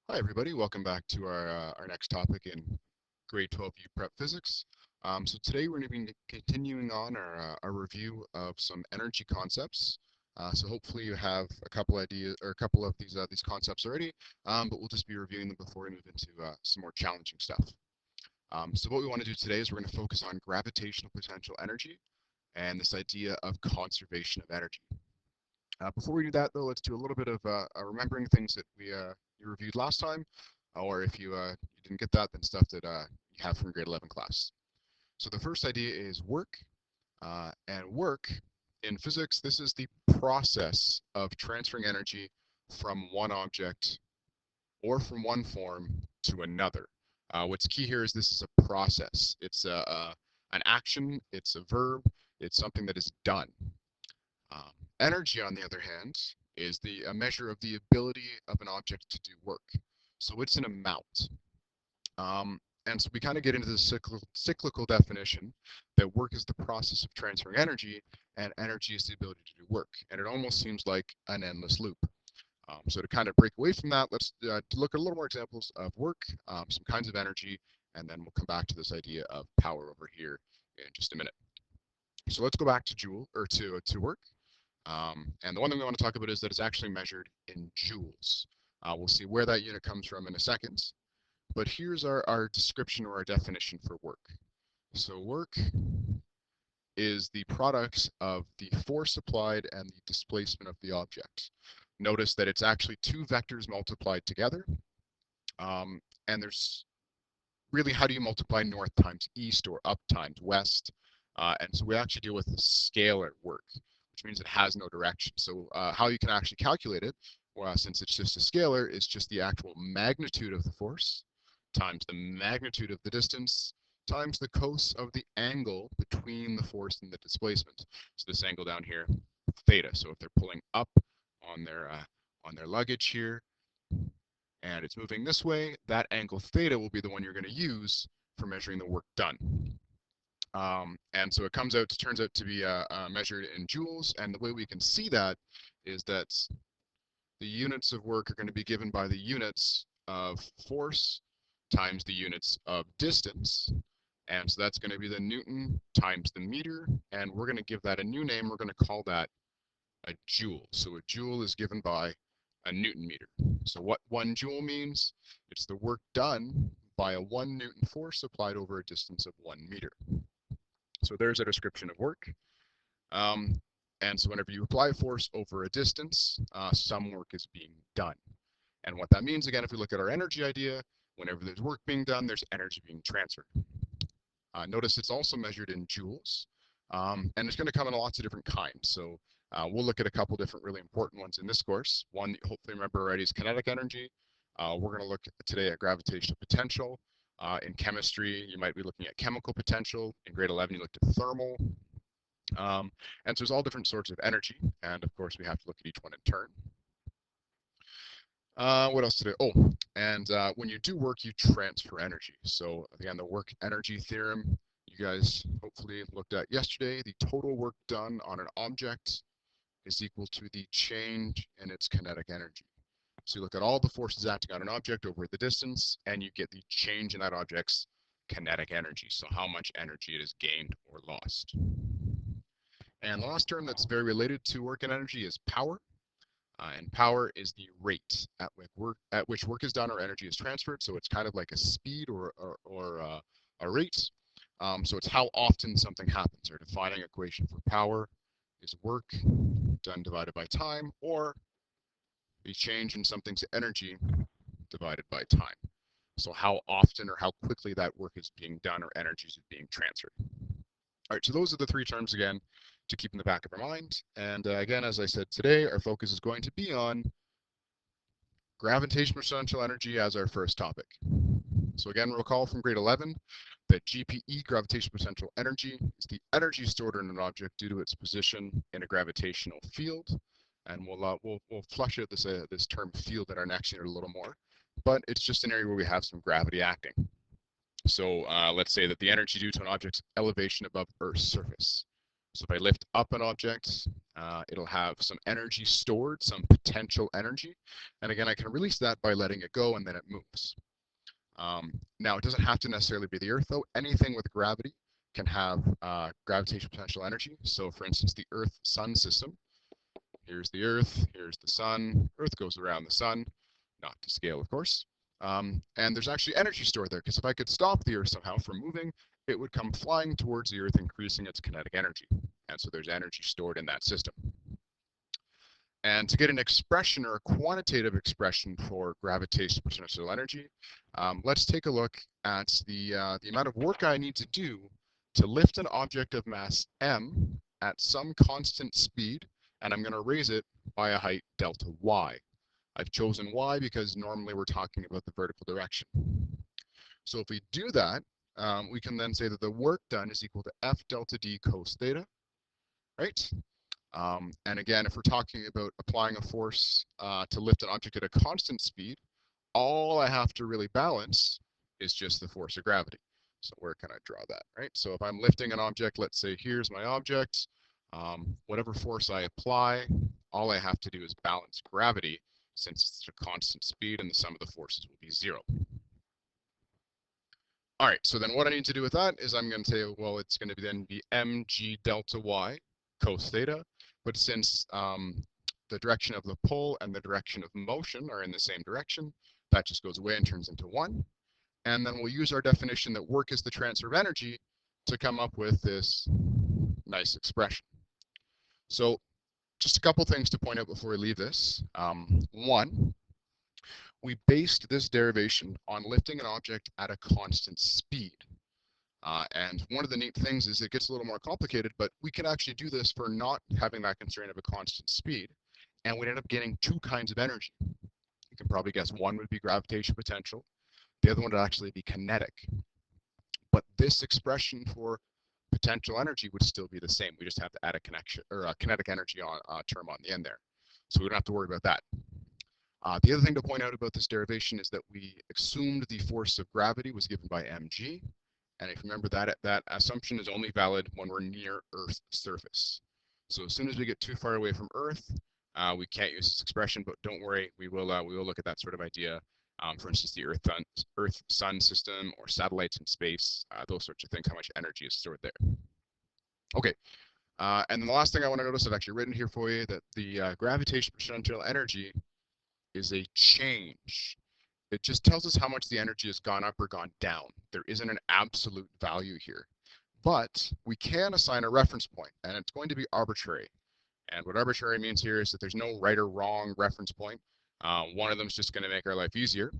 Hi everybody, welcome back to our next topic in grade 12U prep physics. So today we're going to be continuing on our review of some energy concepts. So hopefully you have a couple ideas or a couple of these concepts already, but we'll just be reviewing them before we move into some more challenging stuff. So what we want to do today is we're going to focus on gravitational potential energy and this idea of conservation of energy. Before we do that, though, let's do a little bit of remembering things that you reviewed last time, or if you didn't get that, then stuff that you have from grade 11 class. So the first idea is work, and work in physics. This is the process of transferring energy from one object or from one form to another. What's key here is this is a process. It's an action. It's a verb. It's something that is done. Um, Energy, on the other hand, is a measure of the ability of an object to do work. So it's an amount. And so we kind of get into the cyclical definition that work is the process of transferring energy, and energy is the ability to do work. And it almost seems like an endless loop. So to kind of break away from that, let's look at a little more examples of work, some kinds of energy, and then we'll come back to this idea of power over here in just a minute. So let's go back to joule or to work. And the one thing we want to talk about is that it's actually measured in joules. We'll see where that unit comes from in a second. But here's our description or our definition for work. So work is the product of the force applied and the displacement of the object. Notice that it's actually two vectors multiplied together. And there's really, how do you multiply north times east or up times west? And so we actually deal with the scalar work, which means it has no direction. So how you can actually calculate it, well, since it's just a scalar, is just the actual magnitude of the force times the magnitude of the distance times the cos of the angle between the force and the displacement. So this angle down here, theta. So if they're pulling up on their luggage here, and it's moving this way, that angle theta will be the one you're going to use for measuring the work done. And so it turns out to be measured in joules, and the way we can see that is that the units of work are going to be given by the units of force times the units of distance. And so that's going to be the Newton times the meter, and we're going to give that a new name. We're going to call that a joule. So a joule is given by a Newton meter. So what 1 joule means, it's the work done by a 1 Newton force applied over a distance of 1 meter. So there's a description of work. And so whenever you apply force over a distance, some work is being done. And what that means, again, if we look at our energy idea, whenever there's work being done, there's energy being transferred. Notice it's also measured in joules, and it's going to come in lots of different kinds. So we'll look at a couple different really important ones in this course. One that you hopefully remember already is kinetic energy. We're going to look today at gravitational potential. In chemistry, you might be looking at chemical potential. In grade 11, you looked at thermal. And so there's all different sorts of energy, and of course we have to look at each one in turn. What else today? Oh, and when you do work, you transfer energy. So again, the work energy theorem you guys hopefully looked at yesterday. The total work done on an object is equal to the change in its kinetic energy. So you look at all the forces acting on an object over the distance, and you get the change in that object's kinetic energy. So how much energy it is gained or lost. And the last term that's very related to work and energy is power. And power is the rate at which work is done or energy is transferred. So it's kind of like a speed or a rate. So it's how often something happens. Our defining equation for power is work done divided by time, or the change in something's energy divided by time. So how often or how quickly that work is being done or energy is being transferred. All right, so those are the 3 terms again to keep in the back of our mind. And again, as I said today, our focus is going to be on gravitational potential energy as our first topic. So again, recall from grade 11 that GPE, gravitational potential energy, is the energy stored in an object due to its position in a gravitational field. And we'll flush out this term field in our next unit a little more. But it's just an area where we have some gravity acting. So let's say that the energy due to an object's elevation above Earth's surface. So if I lift up an object, it'll have some energy stored, some potential energy. And again, I can release that by letting it go, and then it moves. Now, it doesn't have to necessarily be the Earth, though. Anything with gravity can have gravitational potential energy. So for instance, the Earth-Sun system. Here's the Earth, here's the Sun. Earth goes around the Sun, not to scale, of course. And there's actually energy stored there, because if I could stop the Earth somehow from moving, it would come flying towards the Earth, increasing its kinetic energy. And so there's energy stored in that system. And to get an expression or a quantitative expression for gravitational potential energy, let's take a look at the amount of work I need to do to lift an object of mass m at some constant speed, and I'm going to raise it by a height delta y. I've chosen y because normally we're talking about the vertical direction. So if we do that, we can then say that the work done is equal to F delta D cos theta, right? And again, if we're talking about applying a force to lift an object at a constant speed, all I have to really balance is just the force of gravity. So where can I draw that, right? So if I'm lifting an object, let's say here's my object, whatever force I apply, all I have to do is balance gravity, since it's a constant speed and the sum of the forces will be 0. All right, so then what I need to do with that is I'm going to say, well, it's going to then be mg delta y cos theta. But since the direction of the pull and the direction of motion are in the same direction, that just goes away and turns into 1. And then we'll use our definition that work is the transfer of energy to come up with this nice expression. So just a couple things to point out before we leave this. One, we based this derivation on lifting an object at a constant speed. And one of the neat things is it gets a little more complicated, but we can actually do this for not having that constraint of a constant speed. And we'd end up getting 2 kinds of energy. You can probably guess one would be gravitational potential. The other one would actually be kinetic. But this expression for potential energy would still be the same. We just have to add a connection or a kinetic energy term on the end there. So we don't have to worry about that. The other thing to point out about this derivation is that we assumed the force of gravity was given by mg. And if you remember that assumption is only valid when we're near Earth's surface. So as soon as we get too far away from Earth, we can't use this expression, but don't worry, we will look at that sort of idea. For instance, the Earth-Sun system or satellites in space, those sorts of things, how much energy is stored there. Okay, and then the last thing I want to notice, I've actually written here for you that the gravitational potential energy is a change. It just tells us how much the energy has gone up or gone down. There isn't an absolute value here. But we can assign a reference point, and it's going to be arbitrary. And what arbitrary means here is that there's no right or wrong reference point. One of them is just going to make our life easier.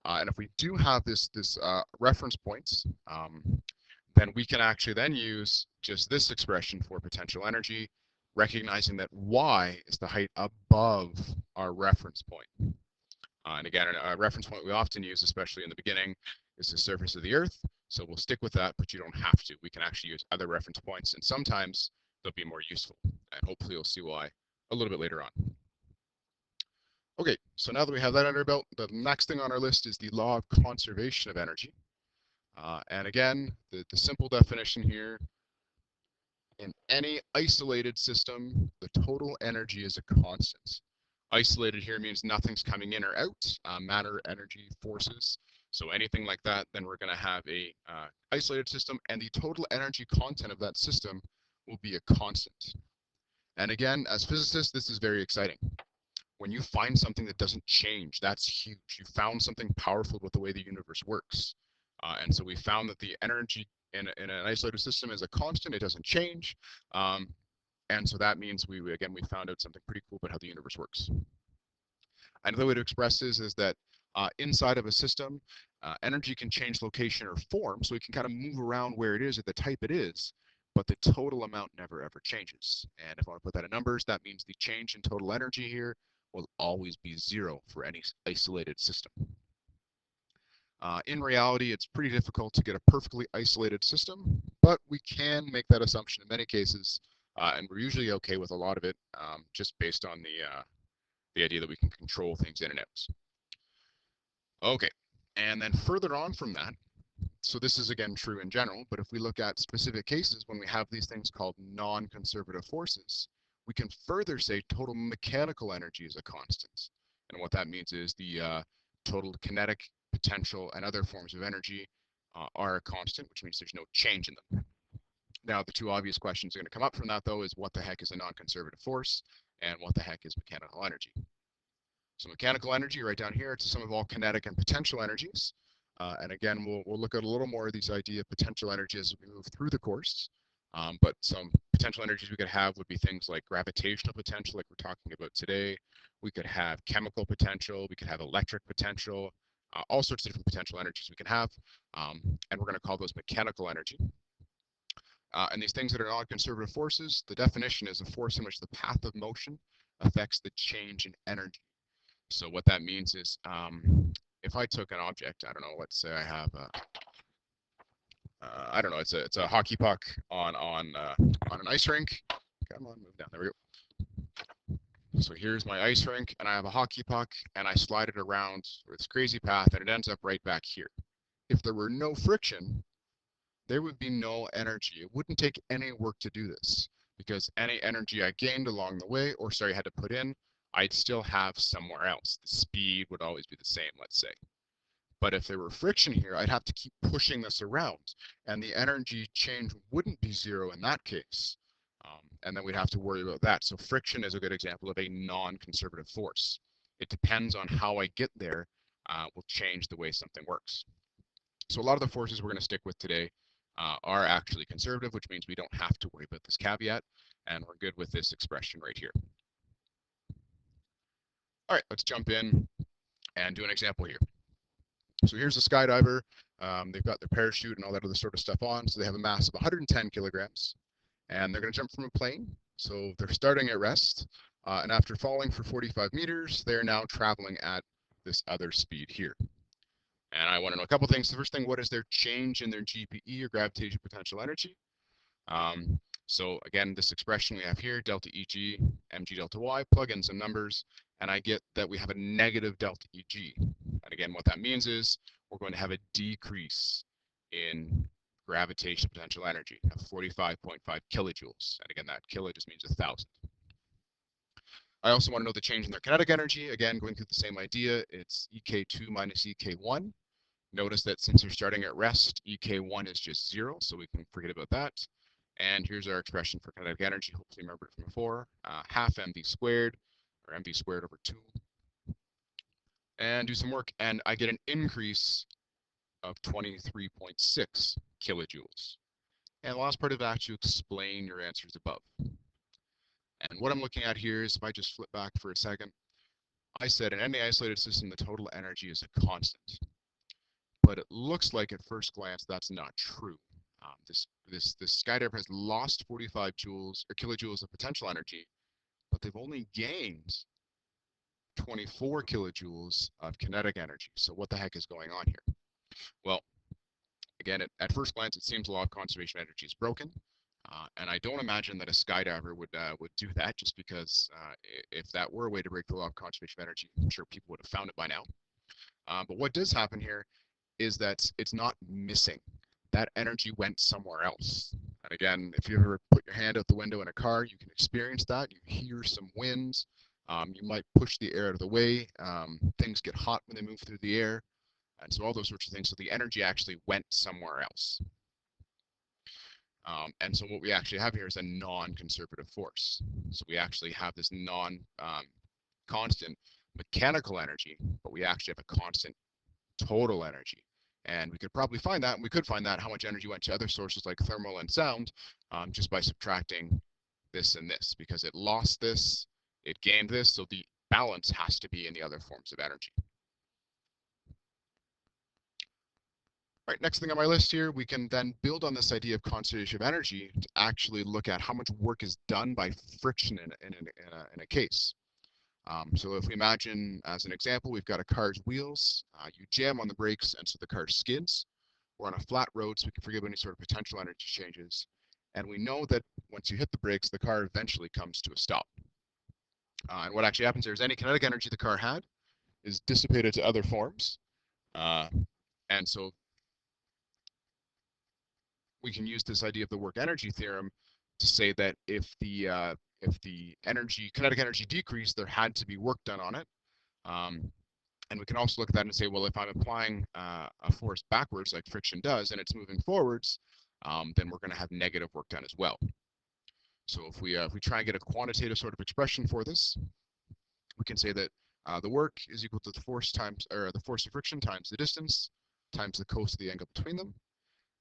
And if we do have this reference points, then we can actually then use just this expression for potential energy, recognizing that y is the height above our reference point. And again, a reference point we often use, especially in the beginning, is the surface of the Earth. So we'll stick with that, but you don't have to. We can actually use other reference points, and sometimes they'll be more useful. And hopefully you'll see why a little bit later on. Okay, so now that we have that under our belt, the next thing on our list is the law of conservation of energy. And again, the simple definition here, in any isolated system, the total energy is a constant. Isolated here means nothing's coming in or out, matter, energy, forces. So anything like that, then we're going to have a isolated system, and the total energy content of that system will be a constant. And again, as physicists, this is very exciting. When you find something that doesn't change, that's huge. You found something powerful with the way the universe works. And so we found that the energy in an isolated system is a constant, it doesn't change. And so that means we found out something pretty cool about how the universe works. Another way to express this is that inside of a system, energy can change location or form, so it can kind of move around where it is at the type it is, but the total amount never ever changes. And if I want to put that in numbers, that means the change in total energy here will always be 0 for any isolated system. In reality, it's pretty difficult to get a perfectly isolated system, but we can make that assumption in many cases, and we're usually okay with a lot of it, just based on the idea that we can control things in and out. Okay, and then further on from that, So this is again true in general, but if we look at specific cases when we have these things called non-conservative forces, we can further say total mechanical energy is a constant. And what that means is the total kinetic, potential, and other forms of energy are a constant, which means there's no change in them. Now, the two obvious questions are going to come up from that, though, is what the heck is a non-conservative force, and what the heck is mechanical energy? So mechanical energy, right down here, it's the sum of all kinetic and potential energies. And again, we'll look at a little more of these idea of potential energy as we move through the course. But some potential energies we could have would be things like gravitational potential, like we're talking about today. We could have chemical potential. We could have electric potential. All sorts of different potential energies we can have. And we're going to call those mechanical energy. And these things that are non-conservative forces, the definition is a force in which the path of motion affects the change in energy. So what that means is, if I took an object, I don't know, let's say I have I don't know, it's a hockey puck on an ice rink. Come on, move down. There we go. So here's my ice rink, and I have a hockey puck, and I slide it around this crazy path, and it ends up right back here. If there were no friction, there would be no energy. It wouldn't take any work to do this, because any energy I gained along the way, or sorry, had to put in, I'd still have somewhere else. The speed would always be the same, let's say. But if there were friction here, I'd have to keep pushing this around, and the energy change wouldn't be zero in that case. And then we'd have to worry about that. So friction is a good example of a non-conservative force. It depends on how I get there, will change the way something works. So a lot of the forces we're going to stick with today are actually conservative, which means we don't have to worry about this caveat, and we're good with this expression right here. All right, let's jump in and do an example here. So here's a skydiver. They've got their parachute and all that other sort of stuff on. So they have a mass of 110 kilograms, and they're going to jump from a plane. So they're starting at rest, and after falling for 45 meters, they're now traveling at this other speed here. And I want to know a couple things. The first thing, what is their change in their GPE, or gravitational potential energy? So again, this expression we have here, delta EG, mg delta y, plug in some numbers, and I get that we have a negative delta EG. And again, what that means is we're going to have a decrease in gravitational potential energy of 45.5 kilojoules. And again, that kilo just means 1,000. I also want to know the change in their kinetic energy. Again, going through the same idea, it's EK2 minus EK1. Notice that since you're starting at rest, EK1 is just 0, so we can forget about that. And here's our expression for kinetic energy. Hopefully you remember it from before. Half mv squared, or mv squared over 2. And do some work, and I get an increase of 23.6 kilojoules. And the last part of that, you explain your answers above. And what I'm looking at here is, if I just flip back for a second, I said in any isolated system, the total energy is a constant. But it looks like at first glance that's not true. This Skydiver has lost 45 joules or kilojoules of potential energy, but they've only gained 24 kilojoules of kinetic energy. So what the heck is going on here? Well, again, at first glance, it seems the law of conservation of energy is broken. And I don't imagine that a skydiver would do that, just because if that were a way to break the law of conservation of energy, I'm sure people would have found it by now. But what does happen here is that it's not missing. That energy went somewhere else. And again, if you ever put your hand out the window in a car, you can experience that. You hear some winds. You might push the air out of the way. Things get hot when they move through the air. And so all those sorts of things. So the energy actually went somewhere else. And so what we actually have here is a non-conservative force. So we actually have this non-constant mechanical energy, but we actually have a constant total energy. And we could probably find that, and we could find that how much energy went to other sources like thermal and sound, just by subtracting this and this, because it lost this, it gained this, so the balance has to be in the other forms of energy. All right, next thing on my list here, we can then build on this idea of conservation of energy to actually look at how much work is done by friction in a case. So if we imagine, as an example, we've got a car's wheels, you jam on the brakes, and so the car skids. We're on a flat road, so we can forget about any sort of potential energy changes. And we know that once you hit the brakes, the car eventually comes to a stop. And what actually happens there is any kinetic energy the car had is dissipated to other forms. And so we can use this idea of the work energy theorem to say that if the kinetic energy decreased, there had to be work done on it. And we can also look at that and say, well, if I'm applying a force backwards, like friction does, and it's moving forwards, then we're going to have negative work done as well. So if we try and get a quantitative sort of expression for this, we can say that the work is equal to the force times, or the force of friction times the distance times the cos of the angle between them.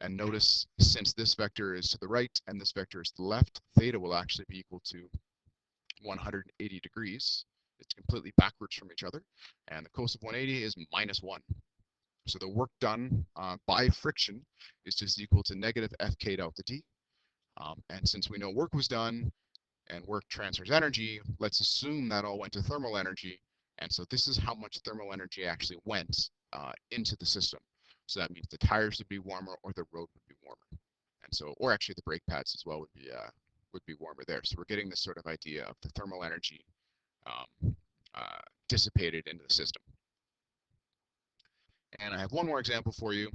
And notice, since this vector is to the right and this vector is to the left, theta will actually be equal to 180 degrees. It's completely backwards from each other. And the cos of 180 is -1. So the work done by friction is just equal to negative Fk delta d. And since we know work was done and work transfers energy, let's assume that all went to thermal energy. And so this is how much thermal energy actually went into the system. So that means the tires would be warmer or the road would be warmer. And so, or actually the brake pads as well would be warmer there. So we're getting this sort of idea of the thermal energy dissipated into the system. And I have one more example for you.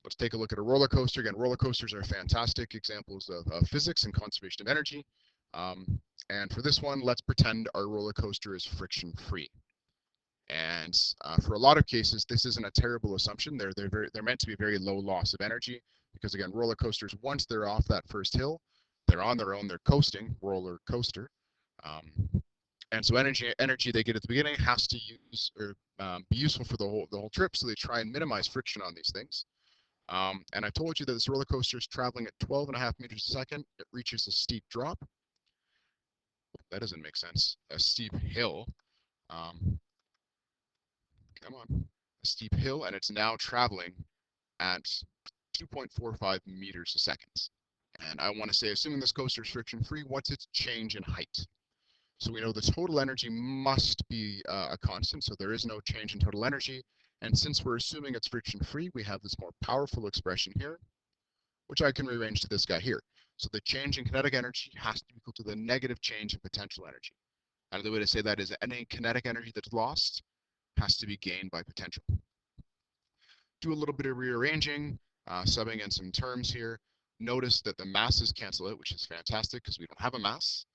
Let's take a look at a roller coaster. Again, roller coasters are fantastic examples of physics and conservation of energy. And for this one, let's pretend our roller coaster is friction-free. And for a lot of cases, this isn't a terrible assumption. They're meant to be very low loss of energy because, again, roller coasters, once they're off that first hill, they're on their own. They're coasting, roller coaster. And so energy they get at the beginning has to use or be useful for the whole trip. So they try and minimize friction on these things. And I told you that this roller coaster is traveling at 12.5 meters a second. It reaches a steep drop. That doesn't make sense. A steep hill. Come on. A steep hill, and it's now traveling at 2.45 meters a second. And I want to say, assuming this coaster is friction-free, what's its change in height? So we know the total energy must be a constant, so there is no change in total energy. And since we're assuming it's friction-free, we have this more powerful expression here, which I can rearrange to this guy here. So the change in kinetic energy has to be equal to the negative change in potential energy. Another way to say that is any kinetic energy that's lost has to be gained by potential. Do a little bit of rearranging, subbing in some terms here. Notice that the masses cancel out, which is fantastic because we don't have a mass.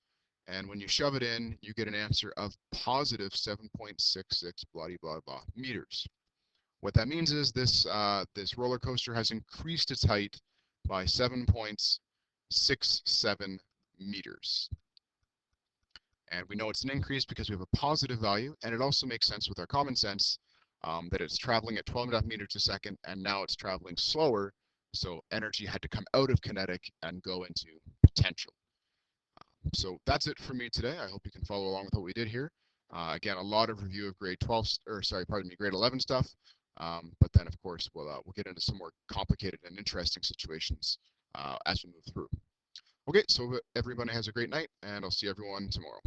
And when you shove it in, you get an answer of positive 7.66 blah, blah, blah meters. What that means is this roller coaster has increased its height by 7.67 meters. And we know it's an increase because we have a positive value, and it also makes sense with our common sense that it's traveling at 12.5 meters a second, and now it's traveling slower, so energy had to come out of kinetic and go into potential. So that's it for me today. I hope you can follow along with what we did here. Again, a lot of review of grade 12, or sorry, pardon me, grade 11 stuff. But then, of course, we'll get into some more complicated and interesting situations as we move through. Okay, so everybody has a great night, and I'll see everyone tomorrow.